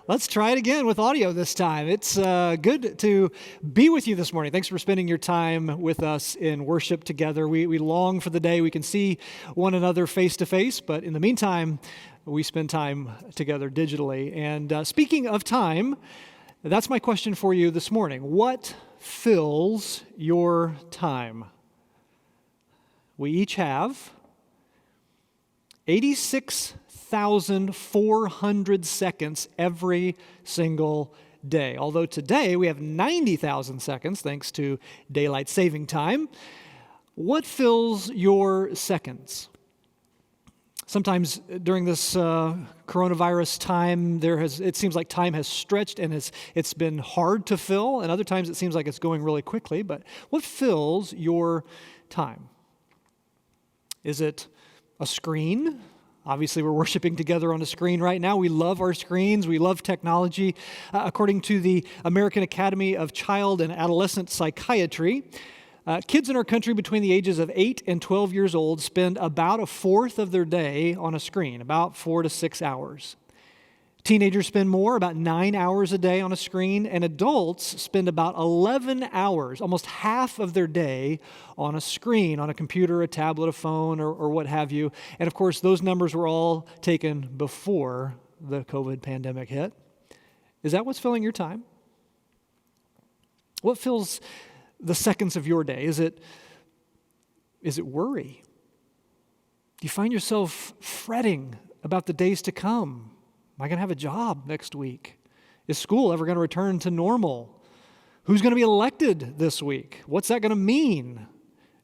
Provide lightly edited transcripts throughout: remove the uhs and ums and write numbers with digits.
Let's try it again with audio this time. It's good to be with you this morning. Thanks for spending your time with us in worship together. We long for the day we can see one another face to face, but in the meantime, we spend time together digitally. And speaking of time, that's my question for you this morning. What fills your time? We each have 86,400 seconds every single day. Although today we have 90,000 seconds thanks to daylight saving time. What fills your seconds? Sometimes during this coronavirus time, it seems like time has stretched and it's been hard to fill, and other times it seems like it's going really quickly. But what fills your time? Is it a screen? Obviously, we're worshiping together on a screen right now. We love our screens. We love technology. According to the American Academy of Child and Adolescent Psychiatry, kids in our country between the ages of 8 and 12 years old spend about a fourth of their day on a screen, about 4 to 6 hours. Teenagers spend more, about 9 hours a day on a screen, and adults spend about 11 hours, almost half of their day, on a screen, on a computer, a tablet, a phone, or what have you. And of course, those numbers were all taken before the COVID pandemic hit. Is that what's filling your time? What fills the seconds of your day? Is it worry? Do you find yourself fretting about the days to come? Am I going to have a job next week? Is school ever going to return to normal? Who's going to be elected this week? What's that going to mean?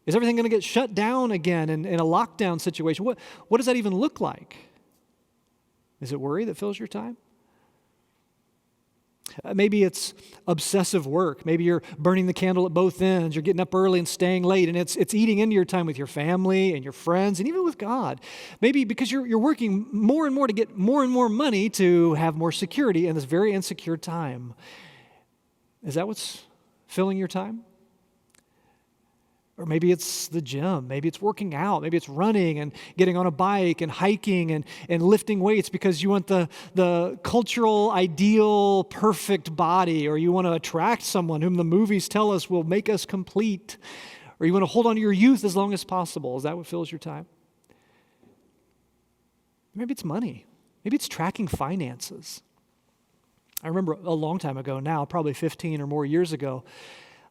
Is everything going to get shut down again in a lockdown situation? What does that even look like? Is it worry that fills your time? Maybe it's obsessive work. Maybe you're burning the candle at both ends. You're getting up early and staying late, and it's eating into your time with your family and your friends and even with God. Maybe because you're working more and more to get more and more money to have more security in this very insecure time. Is that what's filling your time? Or maybe it's the gym. Maybe it's working out. Maybe it's running and getting on a bike and hiking and lifting weights because you want the cultural, ideal, perfect body, or you want to attract someone whom the movies tell us will make us complete, or you want to hold on to your youth as long as possible. Is that what fills your time? Maybe it's money. Maybe it's tracking finances. I remember a long time ago now, probably 15 or more years ago,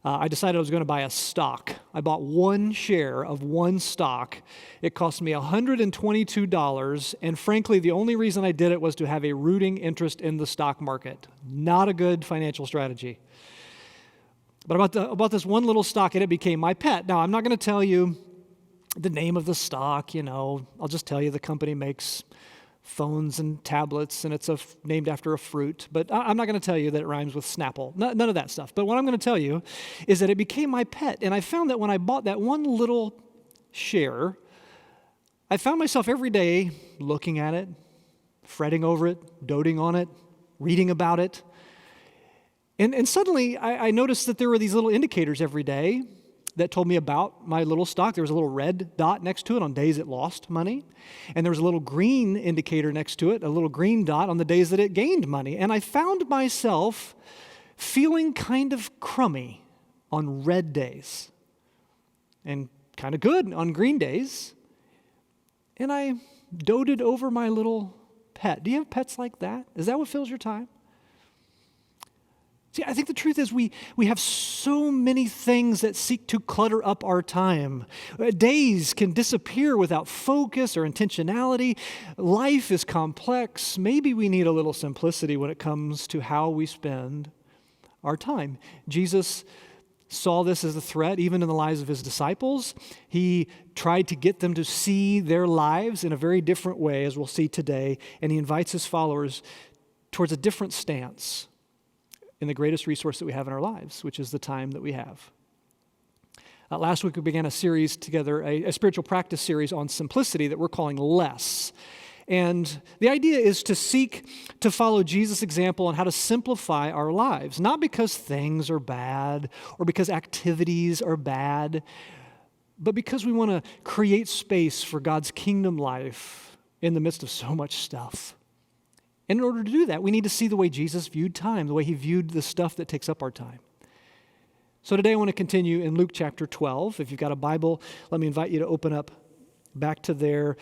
I decided I was going to buy a stock. I bought one share of one stock. It cost me $122, and frankly, the only reason I did it was to have a rooting interest in the stock market. Not a good financial strategy. But about this one little stock, and it became my pet. Now, I'm not going to tell you the name of the stock, I'll just tell you the company makes phones and tablets, and it's named after a fruit. But I'm not going to tell you that it rhymes with Snapple. None of that stuff. But what I'm going to tell you is that it became my pet. And I found that when I bought that one little share, I found myself every day looking at it, fretting over it, doting on it, reading about it. And suddenly I noticed that there were these little indicators every day that told me about my little stock. There was a little red dot next to it on days it lost money. And there was a little green indicator next to it, a little green dot on the days that it gained money. And I found myself feeling kind of crummy on red days and kind of good on green days. And I doted over my little pet. Do you have pets like that? Is that what fills your time? See, I think the truth is we have so many things that seek to clutter up our time. Days can disappear without focus or intentionality. Life is complex. Maybe we need a little simplicity when it comes to how we spend our time. Jesus saw this as a threat even in the lives of his disciples. He tried to get them to see their lives in a very different way, as we'll see today, and he invites his followers towards a different stance in the greatest resource that we have in our lives, which is the time that we have. Last week we began a series together, a spiritual practice series on simplicity that we're calling Less. And the idea is to seek to follow Jesus' example on how to simplify our lives, not because things are bad or because activities are bad, but because we want to create space for God's kingdom life in the midst of so much stuff. And in order to do that, we need to see the way Jesus viewed time, the way he viewed the stuff that takes up our time. So today I want to continue in Luke chapter 12. If you've got a Bible, let me invite you to open up back to there,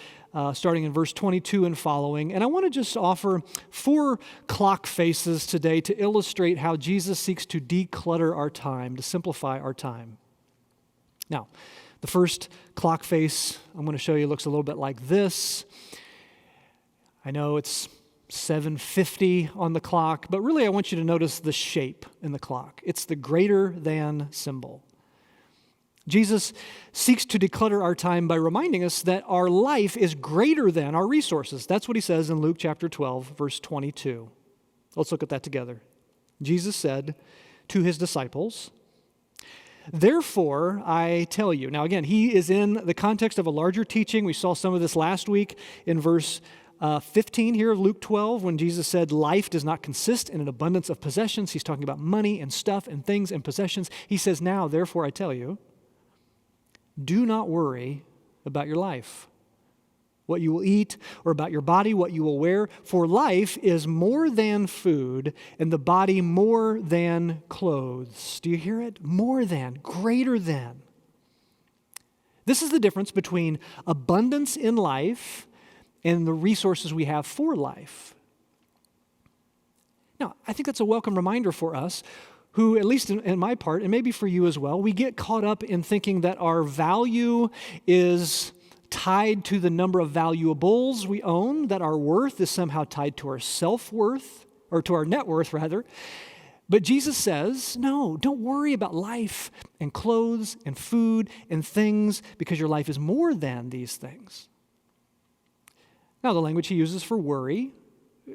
starting in verse 22 and following. And I want to just offer 4 clock faces today to illustrate how Jesus seeks to declutter our time, to simplify our time. Now, the first clock face I'm going to show you looks a little bit like this. I know it's 7:50 on the clock, but really I want you to notice the shape in the clock. It's the greater than symbol. Jesus seeks to declutter our time by reminding us that our life is greater than our resources. That's what he says in Luke chapter 12, verse 22. Let's look at that together. Jesus said to his disciples, "Therefore, I tell you." Now again, he is in the context of a larger teaching. We saw some of this last week in verse 15 here of Luke 12, when Jesus said life does not consist in an abundance of possessions. He's talking about money and stuff and things and possessions. He says, "Now, therefore, I tell you, do not worry about your life, what you will eat, or about your body, what you will wear. For life is more than food, and the body more than clothes." Do you hear it? More than, greater than. This is the difference between abundance in life and the resources we have for life. Now, I think that's a welcome reminder for us who, at least in my part, and maybe for you as well, we get caught up in thinking that our value is tied to the number of valuables we own, that our worth is somehow tied to our self-worth, or to our net worth, rather. But Jesus says, no, don't worry about life and clothes and food and things, because your life is more than these things. Now, the language he uses for worry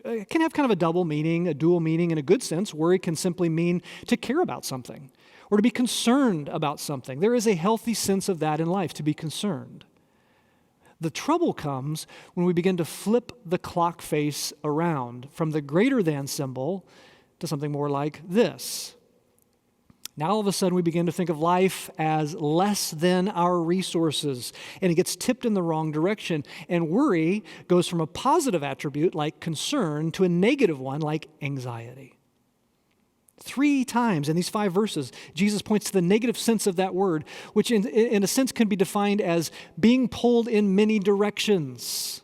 can have kind of a double meaning, a dual meaning. In a good sense, worry can simply mean to care about something or to be concerned about something. There is a healthy sense of that in life, to be concerned. The trouble comes when we begin to flip the clock face around from the greater than symbol to something more like this. Now all of a sudden we begin to think of life as less than our resources, and it gets tipped in the wrong direction. And worry goes from a positive attribute like concern to a negative one like anxiety. 3 times in these 5 verses, Jesus points to the negative sense of that word, which in a sense can be defined as being pulled in many directions.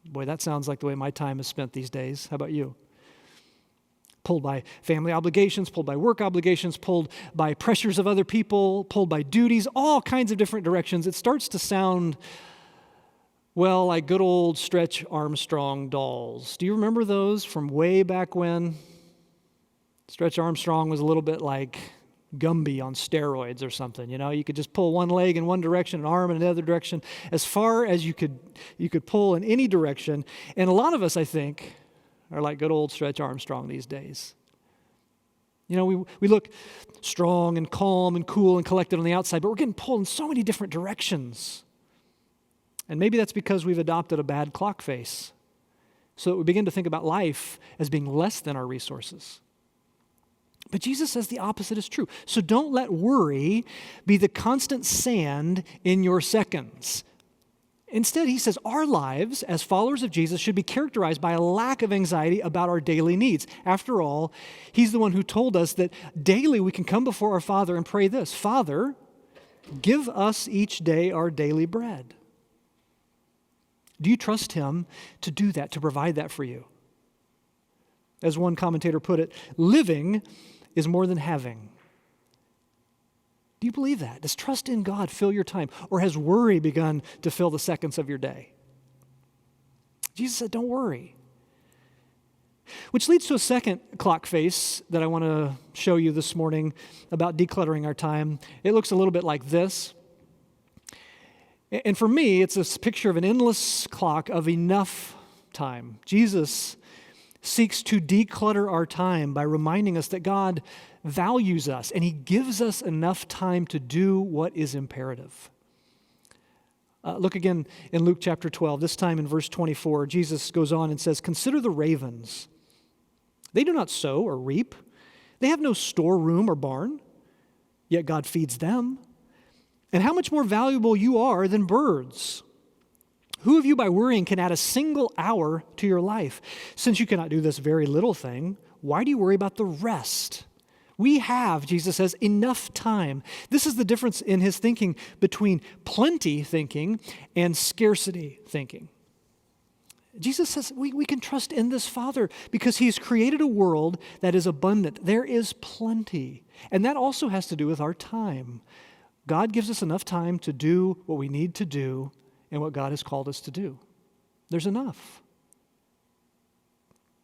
Boy, that sounds like the way my time is spent these days. How about you? Pulled by family obligations, pulled by work obligations, pulled by pressures of other people, pulled by duties, all kinds of different directions. It starts to sound, well, like good old Stretch Armstrong dolls. Do you remember those from way back when? Stretch Armstrong was a little bit like Gumby on steroids or something. You know, you could just pull one leg in one direction, an arm in another direction, as far as you could pull in any direction. And a lot of us, I think, are like good old Stretch Armstrong these days. You know, we look strong and calm and cool and collected on the outside, but we're getting pulled in so many different directions. And maybe that's because we've adopted a bad clock face, so that we begin to think about life as being less than our resources. But Jesus says the opposite is true. So don't let worry be the constant sand in your seconds. Instead, he says our lives as followers of Jesus should be characterized by a lack of anxiety about our daily needs. After all, he's the one who told us that daily we can come before our Father and pray this: Father, give us each day our daily bread. Do you trust him to do that, to provide that for you? As one commentator put it, living is more than having. Do you believe that? Does trust in God fill your time? Or has worry begun to fill the seconds of your day? Jesus said, don't worry. Which leads to a second clock face that I want to show you this morning about decluttering our time. It looks a little bit like this. And for me, it's a picture of an endless clock of enough time. Jesus seeks to declutter our time by reminding us that God values us and he gives us enough time to do what is imperative. Look again in Luke chapter 12, this time in verse 24, Jesus goes on and says, "Consider the ravens. They do not sow or reap. They have no storeroom or barn, yet God feeds them. And how much more valuable you are than birds. Who of you by worrying can add a single hour to your life? Since you cannot do this very little thing, why do you worry about the rest? We have, Jesus says, enough time. This is the difference in his thinking between plenty thinking and scarcity thinking. Jesus says we can trust in this Father because he's created a world that is abundant. There is plenty. And that also has to do with our time. God gives us enough time to do what we need to do and what God has called us to do. There's enough.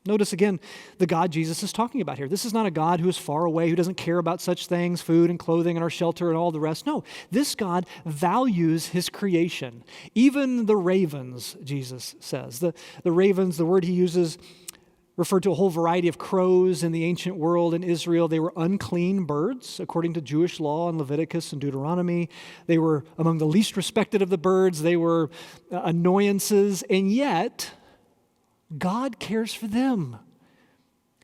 Notice again the God Jesus is talking about here. This is not a God who is far away, who doesn't care about such things, food and clothing and our shelter and all the rest. No, this God values his creation. Even the ravens, Jesus says. The ravens, the word he uses, referred to a whole variety of crows in the ancient world in Israel. They were unclean birds, according to Jewish law in Leviticus and Deuteronomy. They were among the least respected of the birds. They were annoyances, and yet God cares for them.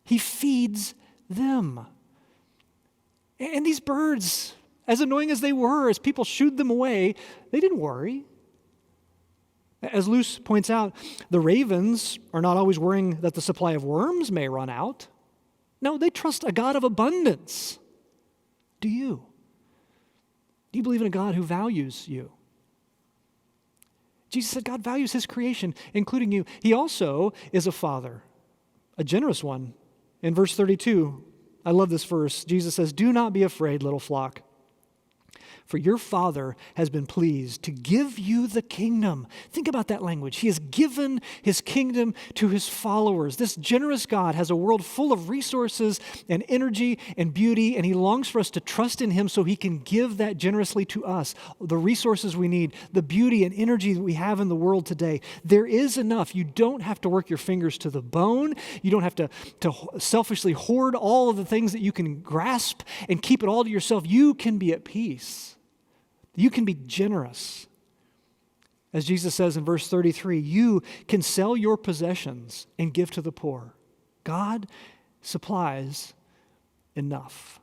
He feeds them. And these birds, as annoying as they were, as people shooed them away, they didn't worry. As Luce points out, the ravens are not always worrying that the supply of worms may run out. No, they trust a God of abundance. Do you? Do you believe in a God who values you? Jesus said God values his creation, including you. He also is a father, a generous one. In verse 32, I love this verse. Jesus says, "Do not be afraid, little flock, for your Father has been pleased to give you the kingdom." Think about that language. He has given his kingdom to his followers. This generous God has a world full of resources and energy and beauty, and he longs for us to trust in him so he can give that generously to us, the resources we need, the beauty and energy that we have in the world today. There is enough. You don't have to work your fingers to the bone. You don't have to selfishly hoard all of the things that you can grasp and keep it all to yourself. You can be at peace. You can be generous. As Jesus says in verse 33, you can sell your possessions and give to the poor. God supplies enough.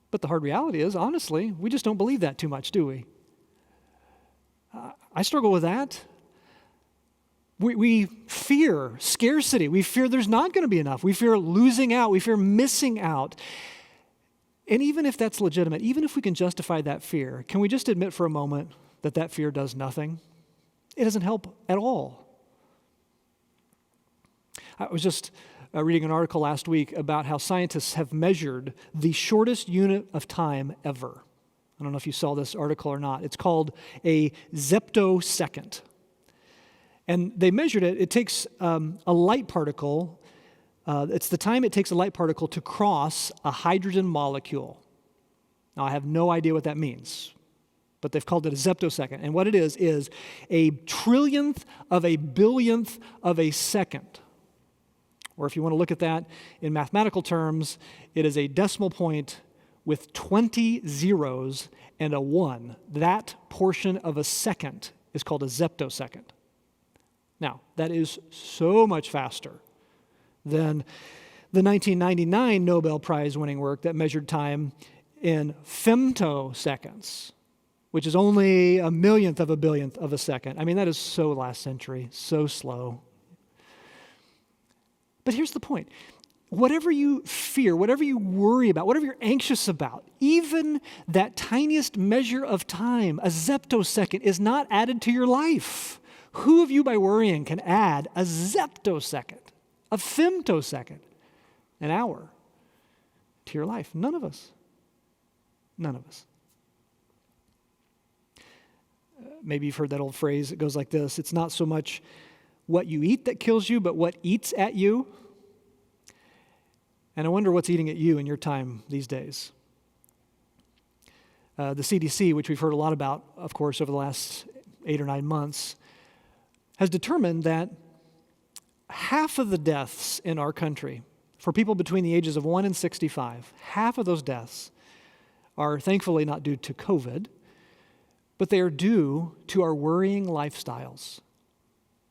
But the hard reality is, honestly, we just don't believe that too much, do we? I struggle with that. We fear scarcity. We fear there's not going to be enough. We fear losing out. We fear missing out. And even if that's legitimate, even if we can justify that fear, can we just admit for a moment that that fear does nothing? It doesn't help at all. I was just reading an article last week about how scientists have measured the shortest unit of time ever. I don't know if you saw this article or not. It's called a zeptosecond. And they measured it. It takes a light particle. It's the time it takes a light particle to cross a hydrogen molecule. Now, I have no idea what that means, but they've called it a zeptosecond. And what it is a trillionth of a billionth of a second. Or if you want to look at that in mathematical terms, it is a decimal point with 20 zeros and a 1. That portion of a second is called a zeptosecond. Now, that is so much faster than the 1999 Nobel Prize winning work that measured time in femtoseconds, which is only a millionth of a billionth of a second. I mean, that is so last century, so slow. But here's the point. Whatever you fear, whatever you worry about, whatever you're anxious about, even that tiniest measure of time, a zeptosecond, is not added to your life. Who of you by worrying can add a zeptosecond, a femtosecond, an hour to your life? None of us. None of us. Maybe you've heard that old phrase. It goes like this. It's not so much what you eat that kills you, but what eats at you. And I wonder what's eating at you in your time these days. The CDC, which we've heard a lot about, of course, over the last 8 or 9 months, has determined that half of the deaths in our country, for people between the ages of 1 and 65, half of those deaths are thankfully not due to COVID, but they are due to our worrying lifestyles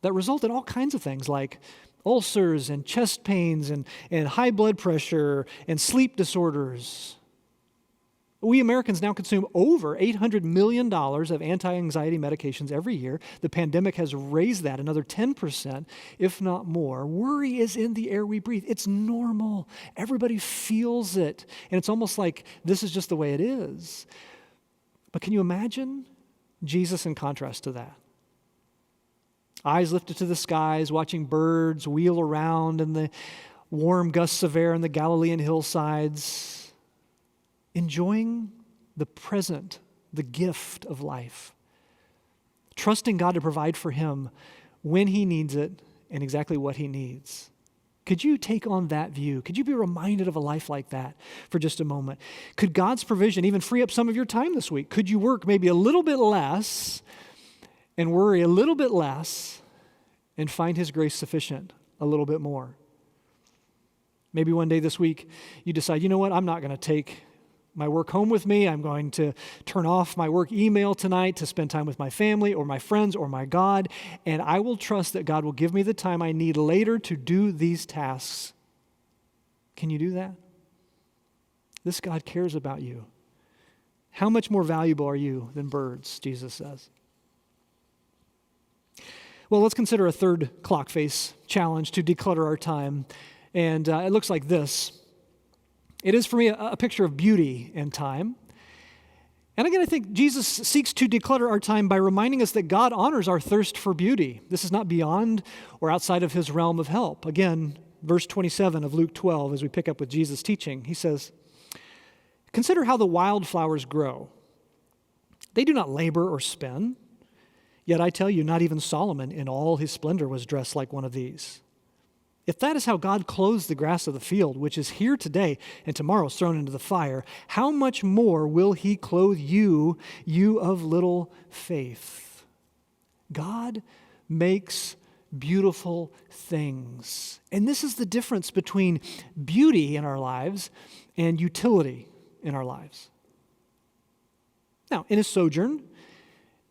that result in all kinds of things like ulcers and chest pains and high blood pressure and sleep disorders. We Americans now consume over $800 million of anti-anxiety medications every year. The pandemic has raised that another 10%, if not more. Worry is in the air we breathe. It's normal. Everybody feels it. And it's almost like this is just the way it is. But can you imagine Jesus in contrast to that? Eyes lifted to the skies, watching birds wheel around in the warm gusts of air on the Galilean hillsides, enjoying the present, the gift of life, trusting God to provide for him when he needs it and exactly what he needs. Could you take on that view? Could you be reminded of a life like that for just a moment? Could God's provision even free up some of your time this week? Could you work maybe a little bit less and worry a little bit less and find his grace sufficient a little bit more? Maybe one day this week you decide, you know what, I'm not going to take my work home with me. I'm going to turn off my work email tonight to spend time with my family or my friends or my God, and I will trust that God will give me the time I need later to do these tasks. Can you do that? This God cares about you. How much more valuable are you than birds, Jesus says. Well, let's consider a third clock face challenge to declutter our time. And it looks like this. It is for me a picture of beauty and time. And again, I think Jesus seeks to declutter our time by reminding us that God honors our thirst for beauty. This is not beyond or outside of his realm of help. Again, verse 27 of Luke 12, as we pick up with Jesus' teaching, he says, "Consider how the wildflowers grow. They do not labor or spin. Yet I tell you, not even Solomon in all his splendor was dressed like one of these. If that is how God clothes the grass of the field, which is here today and tomorrow is thrown into the fire, how much more will he clothe you, you of little faith?" God makes beautiful things. And this is the difference between beauty in our lives and utility in our lives. Now, in his sojourn,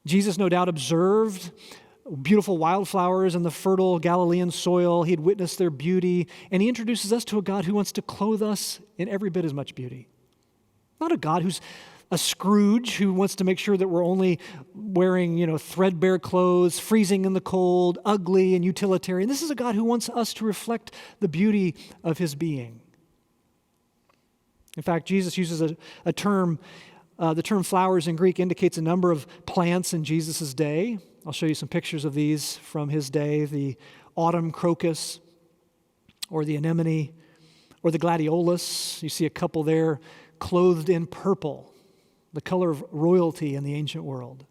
Jesus no doubt observed beautiful wildflowers in the fertile Galilean soil. He had witnessed their beauty, and he introduces us to a God who wants to clothe us in every bit as much beauty. Not a God who's a Scrooge who wants to make sure that we're only wearing, threadbare clothes, freezing in the cold, ugly and utilitarian. This is a God who wants us to reflect the beauty of his being. In fact, Jesus uses a term. The term flowers in Greek indicates a number of plants in Jesus' day. I'll show you some pictures of these from his day. The autumn crocus, or the anemone, or the gladiolus. You see a couple there clothed in purple, the color of royalty in the ancient world.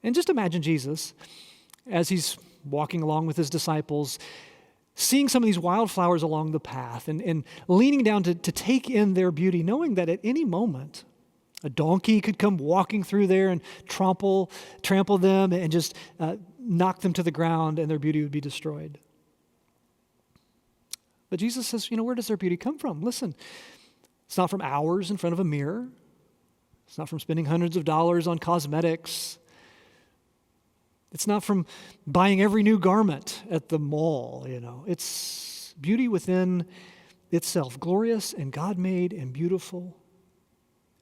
And just imagine Jesus, as he's walking along with his disciples, seeing some of these wildflowers along the path and leaning down to take in their beauty, knowing that at any moment, a donkey could come walking through there and trample them and just knock them to the ground, and their beauty would be destroyed. But Jesus says, where does their beauty come from? Listen, it's not from hours in front of a mirror. It's not from spending hundreds of dollars on cosmetics. It's not from buying every new garment at the mall, It's beauty within itself, glorious and God-made and beautiful.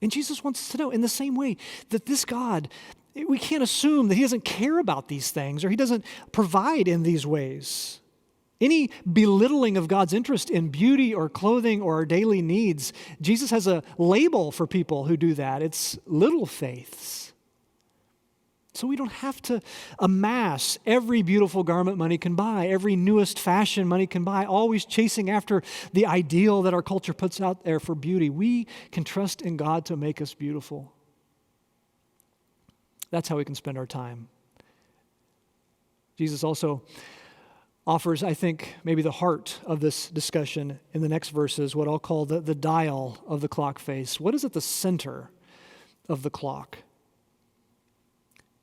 And Jesus wants us to know in the same way that this God, we can't assume that he doesn't care about these things or he doesn't provide in these ways. Any belittling of God's interest in beauty or clothing or our daily needs, Jesus has a label for people who do that. It's little faiths. So we don't have to amass every beautiful garment money can buy, every newest fashion money can buy, always chasing after the ideal that our culture puts out there for beauty. We can trust in God to make us beautiful. That's how we can spend our time. Jesus also offers, I think, maybe the heart of this discussion in the next verses, what I'll call the dial of the clock face. What is at the center of the clock?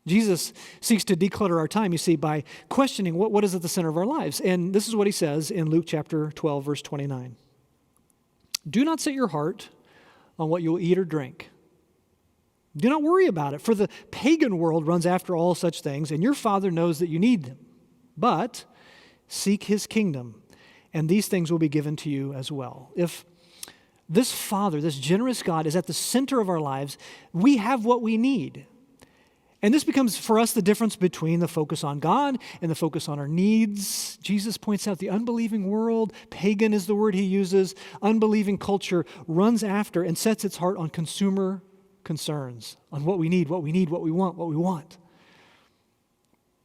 Jesus seeks to declutter our time, you see, by questioning what is at the center of our lives. And this is what he says in Luke chapter 12, verse 29. "Do not set your heart on what you will eat or drink. Do not worry about it, for the pagan world runs after all such things, and your Father knows that you need them. But seek his kingdom, and these things will be given to you as well." If this Father, this generous God, is at the center of our lives. We have what we need. And this becomes, for us, the difference between the focus on God and the focus on our needs. Jesus points out the unbelieving world, pagan is the word he uses, unbelieving culture runs after and sets its heart on consumer concerns, on what we need, what we want.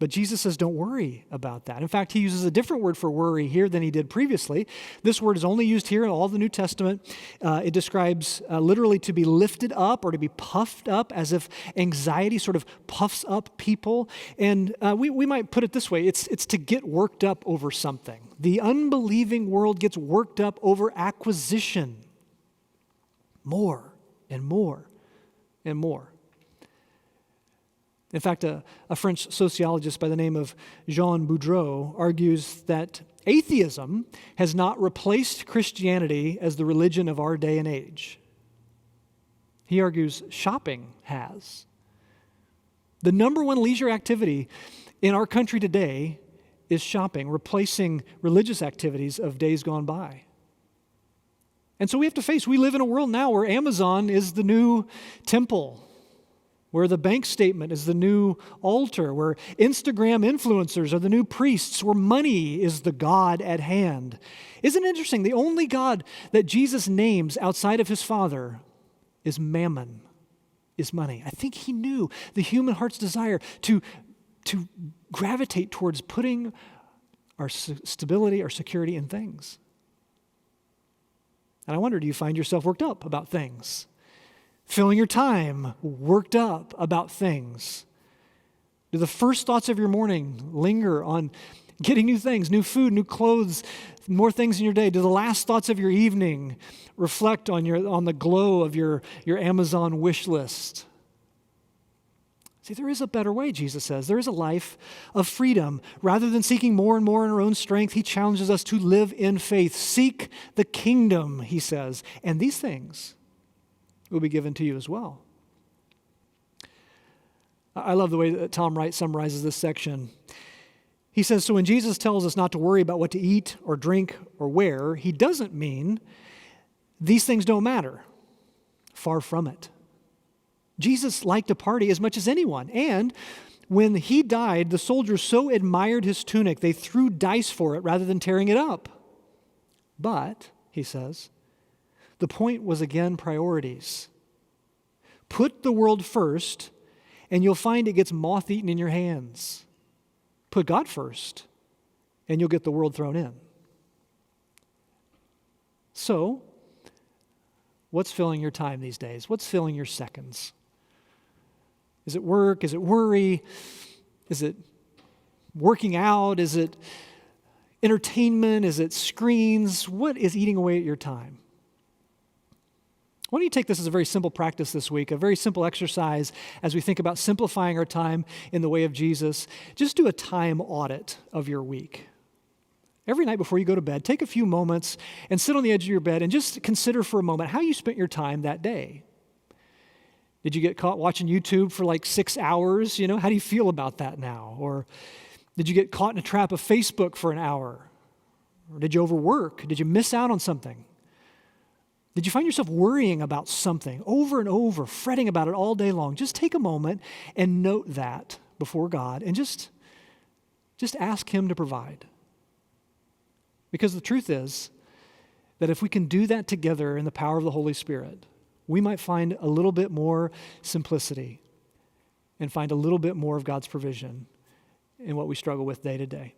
But Jesus says, don't worry about that. In fact, he uses a different word for worry here than he did previously. This word is only used here in all the New Testament. It describes literally to be lifted up or to be puffed up, as if anxiety sort of puffs up people. And we might put it this way, it's to get worked up over something. The unbelieving world gets worked up over acquisition. More and more and more. In fact, a French sociologist by the name of Jean Boudreau argues that atheism has not replaced Christianity as the religion of our day and age. He argues shopping has. The number one leisure activity in our country today is shopping, replacing religious activities of days gone by. And so we have to face, we live in a world now where Amazon is the new temple, where the bank statement is the new altar, where Instagram influencers are the new priests, where money is the God at hand. Isn't it interesting? The only God that Jesus names outside of his Father is mammon, is money. I think he knew the human heart's desire to gravitate towards putting our stability, our security in things. And I wonder, do you find yourself worked up about things? Filling your time worked up about things? Do the first thoughts of your morning linger on getting new things, new food, new clothes, more things in your day? Do the last thoughts of your evening reflect on the glow of your Amazon wish list? See, there is a better way, Jesus says. There is a life of freedom. Rather than seeking more and more in our own strength, he challenges us to live in faith. Seek the kingdom, he says, and these things will be given to you as well. I love the way that Tom Wright summarizes this section. He says, so when Jesus tells us not to worry about what to eat or drink or wear, he doesn't mean these things don't matter. Far from it. Jesus liked to party as much as anyone. And when he died, the soldiers so admired his tunic, they threw dice for it rather than tearing it up. But, he says, the point was again priorities. Put the world first, and you'll find it gets moth-eaten in your hands. Put God first, and you'll get the world thrown in. So, what's filling your time these days? What's filling your seconds? Is it work? Is it worry? Is it working out? Is it entertainment? Is it screens? What is eating away at your time? Why don't you take this as a very simple practice this week, a very simple exercise as we think about simplifying our time in the way of Jesus. Just do a time audit of your week. Every night before you go to bed, take a few moments and sit on the edge of your bed and just consider for a moment how you spent your time that day. Did you get caught watching YouTube for like 6 hours? How do you feel about that now? Or did you get caught in a trap of Facebook for an hour? Or did you overwork? Did you miss out on something? Did you find yourself worrying about something over and over, fretting about it all day long? Just take a moment and note that before God and just ask him to provide. Because the truth is that if we can do that together in the power of the Holy Spirit, we might find a little bit more simplicity and find a little bit more of God's provision in what we struggle with day to day.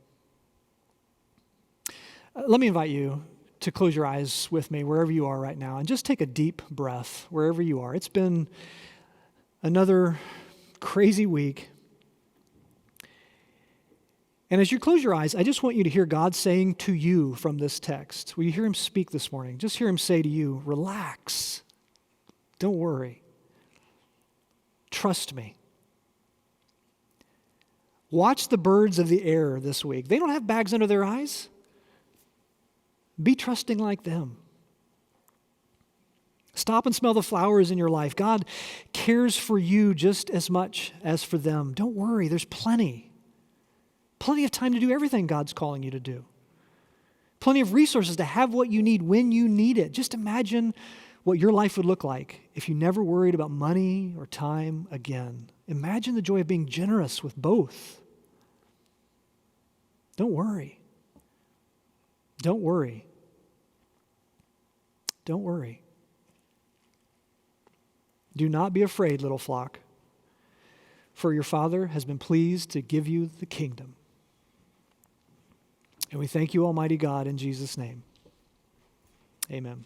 Let me invite you to close your eyes with me wherever you are right now and just take a deep breath wherever you are. It's been another crazy week. And as you close your eyes, I just want you to hear God saying to you from this text. Will you hear him speak this morning? Just hear him say to you, relax. Don't worry. Trust me. Watch the birds of the air this week. They don't have bags under their eyes. Be trusting like them. Stop and smell the flowers in your life. God cares for you just as much as for them. Don't worry, there's plenty of time to do everything God's calling you to do. plenty of resources to have what you need when you need it. Just imagine what your life would look like if you never worried about money or time again. Imagine the joy of being generous with both. Don't worry. Don't worry. Don't worry. Do not be afraid, little flock, for your Father has been pleased to give you the kingdom. And we thank you, Almighty God, in Jesus' name. Amen.